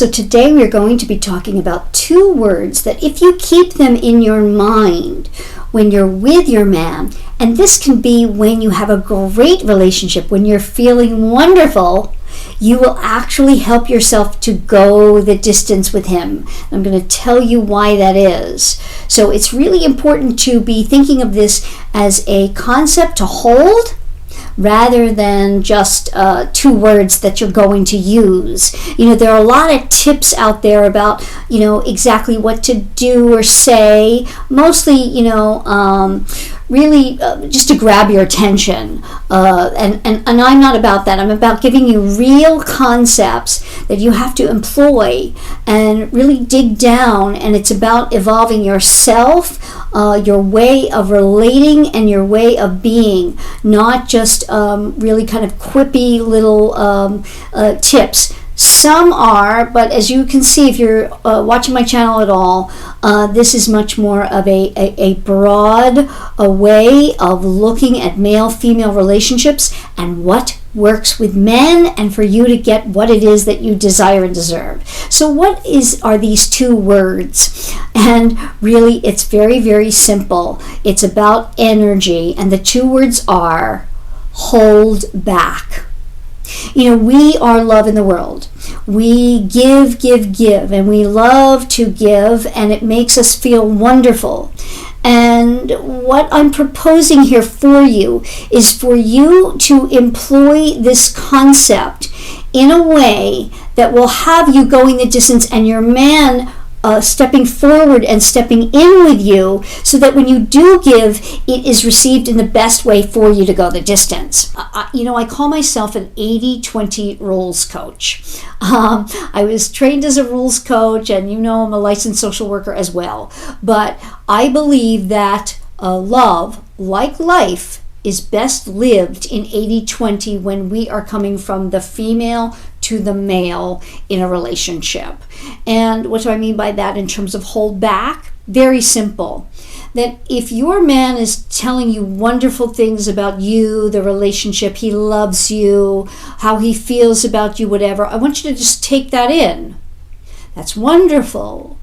So today we're going to be talking about 2 words that if you keep them in your mind when you're with your man, and this can be when you have a great relationship, when you're feeling wonderful, you will actually help yourself to go the distance with him. I'm going to tell you why that is. So it's really important to be thinking of this as a concept to hold, rather than just 2 words that you're going to use. There are a lot of tips out there about, exactly what to do or say, mostly, really just to grab your attention. And I'm not about that. I'm about giving you real concepts that you have to employ and really dig down, and it's about evolving yourself, your way of relating and your way of being, not just really kind of quippy little tips. Some are, but as you can see if you're watching my channel at all, this is much more of a broad way of looking at male-female relationships and what works with men, and for you to get what it is that you desire and deserve. So what are these 2 words? And really it's very, very simple. It's about energy, and the 2 words are hold back. We are love in the world. We give, and we love to give, and it makes us feel wonderful. And what I'm proposing here for you is for you to employ this concept in a way that will have you going the distance and your man stepping forward and stepping in with you, so that when you do give, it is received in the best way for you to go the distance. I call myself an 80-20 rules coach. I was trained as a rules coach, and I'm a licensed social worker as well. But I believe that love, like life, is best lived in 80-20 when we are coming from the female to the male in a relationship. And what do I mean by that in terms of hold back? Very simple. That if your man is telling you wonderful things about you, the relationship, he loves you, how he feels about you, whatever, I want you to just take that in. That's wonderful.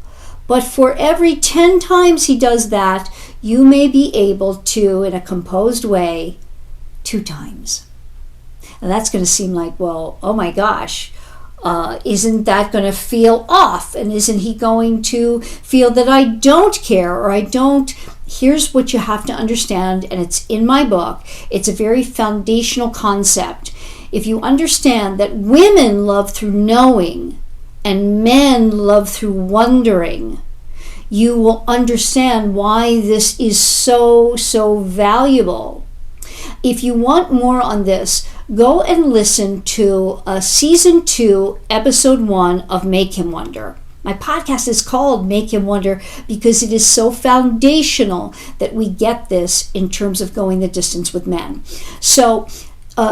But for every 10 times he does that, you may be able to, in a composed way, 2 times. And that's going to seem like, well, oh my gosh, isn't that going to feel off? And isn't he going to feel that I don't care or I don't? Here's what you have to understand, and it's in my book. It's a very foundational concept. If you understand that women love through knowing and men love through wondering, you will understand why this is so, so valuable. If you want more on this, go and listen to Season 2, Episode 1 of Make Him Wonder. My podcast is called Make Him Wonder because it is so foundational that we get this in terms of going the distance with men. So,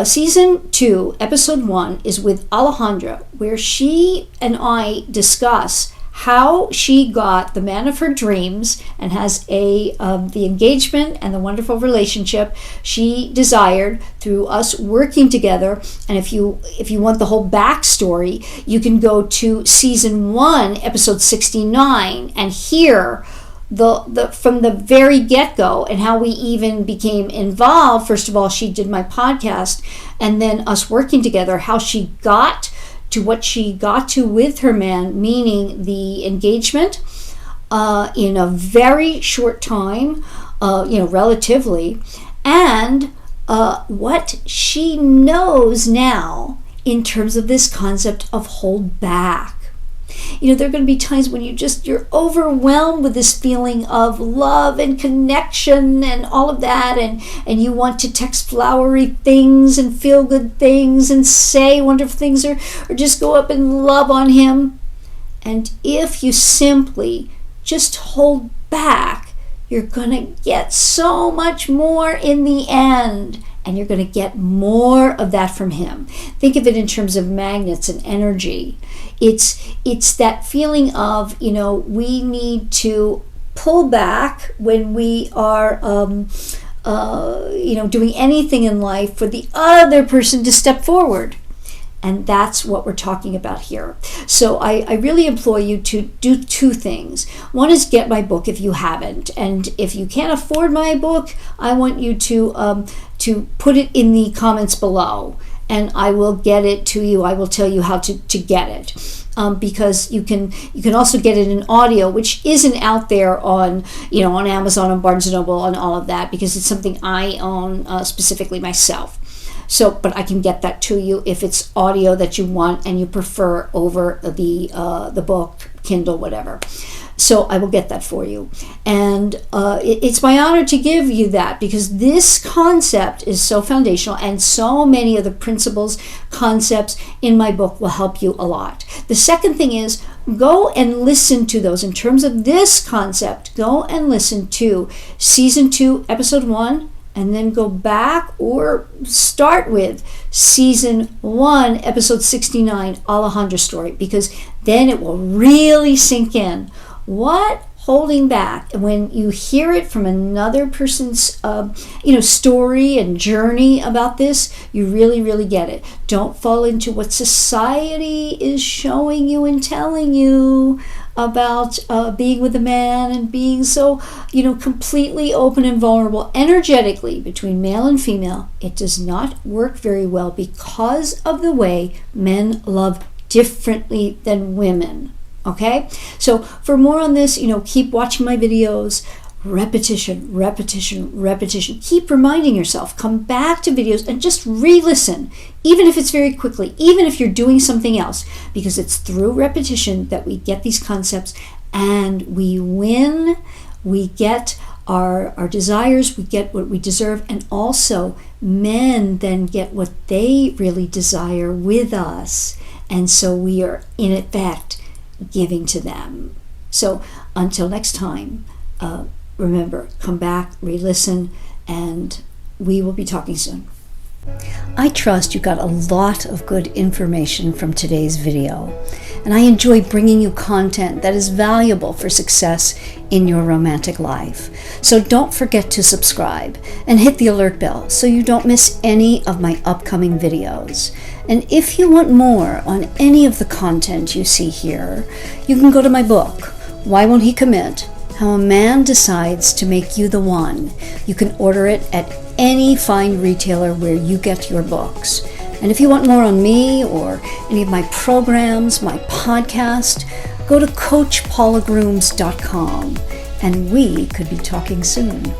Season 2, Episode 1 is with Alejandra, where she and I discuss how she got the man of her dreams and has the engagement and the wonderful relationship she desired through us working together. And if you want the whole backstory, you can go to Season 1, Episode 69, and hear the from the very get-go and how we even became involved. First of all, she did my podcast, and then us working together, how she got to what she got to with her man, meaning the engagement in a very short time, relatively, and what she knows now in terms of this concept of hold back. There are going to be times when you're overwhelmed with this feeling of love and connection and all of that, and you want to text flowery things and feel good things and say wonderful things or just go up and love on him. And if you simply just hold back, you're going to get so much more in the end. And you're going to get more of that from him. Think of it in terms of magnets and energy. It's that feeling of, we need to pull back when we are, doing anything in life for the other person to step forward. And that's what we're talking about here. So I really implore you to do two things. One is get my book if you haven't. And if you can't afford my book, I want you to put it in the comments below. And I will get it to you. I will tell you how to get it. Because you can also get it in audio, which isn't out there on Amazon and Barnes & Noble and all of that, because it's something I own specifically myself. So, but I can get that to you if it's audio that you want and you prefer over the book, Kindle, whatever. So I will get that for you. And it's my honor to give you that, because this concept is so foundational, and so many of the principles, concepts in my book will help you a lot. The second thing is, go and listen to those. In terms of this concept, go and listen to Season 2, Episode 1, and then go back or start with Season 1, Episode 69, Alejandra's story, because then it will really sink in. What holding back? And when you hear it from another person's story and journey about this, you really, really get it. Don't fall into what society is showing you and telling you about being with a man and being so, completely open and vulnerable energetically between male and female. It does not work very well because of the way men love differently than women. Okay? So for more on this, keep watching my videos. Repetition, repetition, repetition. Keep reminding yourself. Come back to videos and just re-listen, even if it's very quickly, even if you're doing something else, because it's through repetition that we get these concepts and we win. We get our desires, we get what we deserve, and also men then get what they really desire with us. And so we are, in effect, giving to them. So until next time, remember, come back, re-listen, and we will be talking soon. I trust you got a lot of good information from today's video, and I enjoy bringing you content that is valuable for success in your romantic life. So don't forget to subscribe and hit the alert bell so you don't miss any of my upcoming videos. And if you want more on any of the content you see here, you can go to my book, Why Won't He Commit? How a Man Decides to Make You the One. You can order it at any fine retailer where you get your books. And if you want more on me or any of my programs, my podcast, go to CoachPaulagrooms.com, and we could be talking soon.